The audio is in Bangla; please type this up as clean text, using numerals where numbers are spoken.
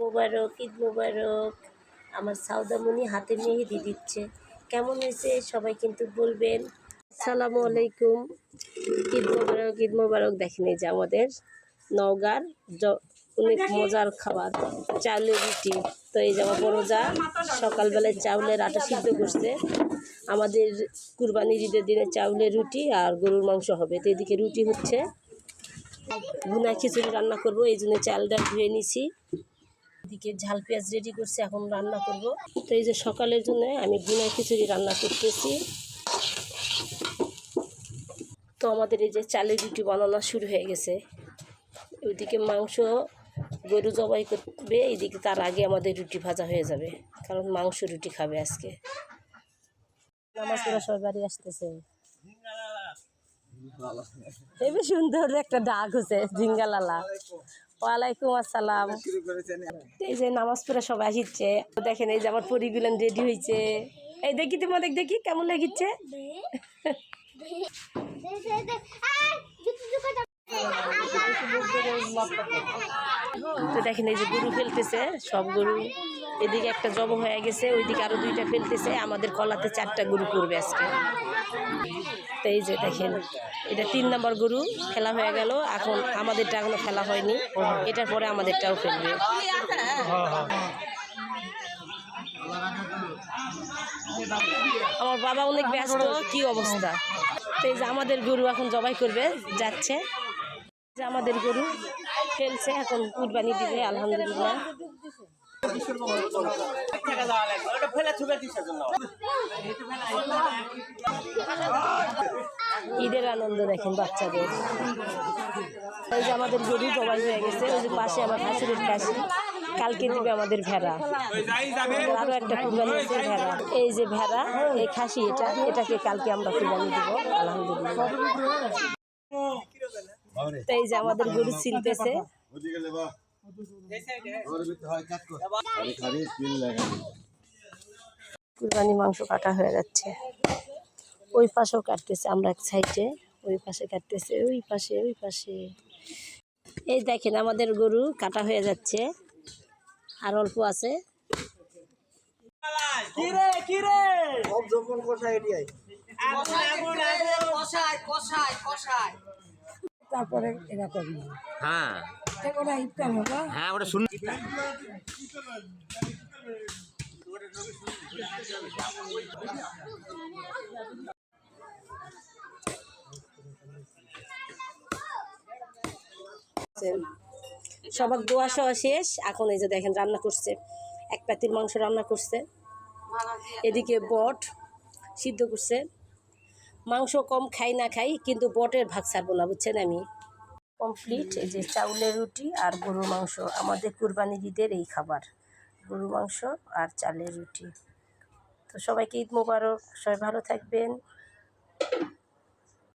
মোবারক, ঈদ মোবারক। আমার সাউদামণি হাতে মেহেদি দিচ্ছে। কেমন হয়েছে সবাই কিন্তু বলবেন। আসসালামু আলাইকুম, ঈদ মোবারক, ঈদ মোবারক। দেখেন এই যে আমাদের নওগাঁর অনেক মজার খাবার চাউলের রুটি। তো এই যে আমার বড় যা সকালবেলায় চাউলের আটা সিদ্ধ করছে। আমাদের কুরবানির ঈদের দিনে চাউলের রুটি আর গরুর মাংস হবে। তো এদিকে রুটি হচ্ছে, ভুনা খিচুড়ি রান্না করব, এই জন্য চালটা ধুয়ে নিছি। এদিকে ঝাল পেঁয়াজ রেডি করছি, এখন রান্না করব। তো এই যে সকালের জন্য আমি ভুনা খিচুড়ি রান্না করতেছি। তো আমাদের এই যে চালের রুটি বানানো শুরু হয়ে গেছে। ওইদিকে মাংস গরু জবাই করবে, এইদিকে তার আগে আমাদের রুটি ভাজা হয়ে যাবে, কারণ মাংস রুটি খাবে আজকে। নামাজ পড়া সবাই বাড়ি আসতেছে। হেবি সুন্দর একটা ডাক হচ্ছে জিঙ্গালালা। ওয়ালাইকুম আসসালাম। এই যে নামাজ পড়া সবাই আসছে। দেখেন এই যে আমার পরিগুলান রেডি হয়েছে। এই দেখি তোমাদের, দেখি কেমন লাগিচ্ছে। তো দেখেন এই যে গরু ফেলতেছে, সব গরু। এদিকে একটা জব হয়ে গেছে, ওইদিকে আরো 2টা ফেলতেছে। আমাদের কলাতে 4টা গরু করবে আজকে। তো এই যে দেখেন, এটা 3 নম্বর গরু ফেলা হয়ে গেল। এখন আমাদেরটা এখনো ফেলা হয়নি, এটার পরে আমাদেরটাও ফেলবে। আমার বাবা অনেক ব্যস্ত, কি অবস্থা। তো এই যে আমাদের গরু এখন জবাই করবে যাচ্ছে। যে আমাদের গরু ফেলছে, এখন কুরবানি দিবে আলহামদুলিল্লাহ। ঈদের আনন্দ দেখেন বাচ্চাদের। এই যে আমাদের গরু জবাই হয়ে গেছে। ওই যে পাশে আমার শাশুড়ির খাসি, কালকে দিবে আমাদের ভেড়া। আরো একটা কুরবানি আছে ভেড়া। এই যে ভেড়া, এই খাসি, এটাকে কালকে আমরা কুরবানি দিব আলহামদুলিল্লাহ। তো এই যে আমাদের গরু ছিলতেছে। কুরবানি মাংস কাটা হয়ে যাচ্ছে। ওই পাশেও কাটতেছে, আমরা এক সাইডে, ওই পাশে কাটতেছে, ওই পাশে, ওই পাশে। এই দেখেন আমাদের গরু কাটা হয়ে যাচ্ছে, আর অল্প আছে। তারপরে এরা করবে। হ্যাঁ ওরা ইফতার হবে। হ্যাঁ ওটা শুন। সবার দোয়া সহ শেষ। এখন এই যে দেখেন রান্না করছে, 1 পাতিল মাংস রান্না করছে। এদিকে বট সিদ্ধ করছে। মাংস কম খাই না খাই, কিন্তু বটের ভাগ ছাড়বো না, বুঝছেন। আমি কমপ্লিট। এই যে চাউলের রুটি আর গরুর মাংস, আমাদের কুরবানির ঈদের এই খাবার, গরুর মাংস আর চালের রুটি। তো সবাইকে ঈদ মোবারক, সবাই ভালো থাকবেন।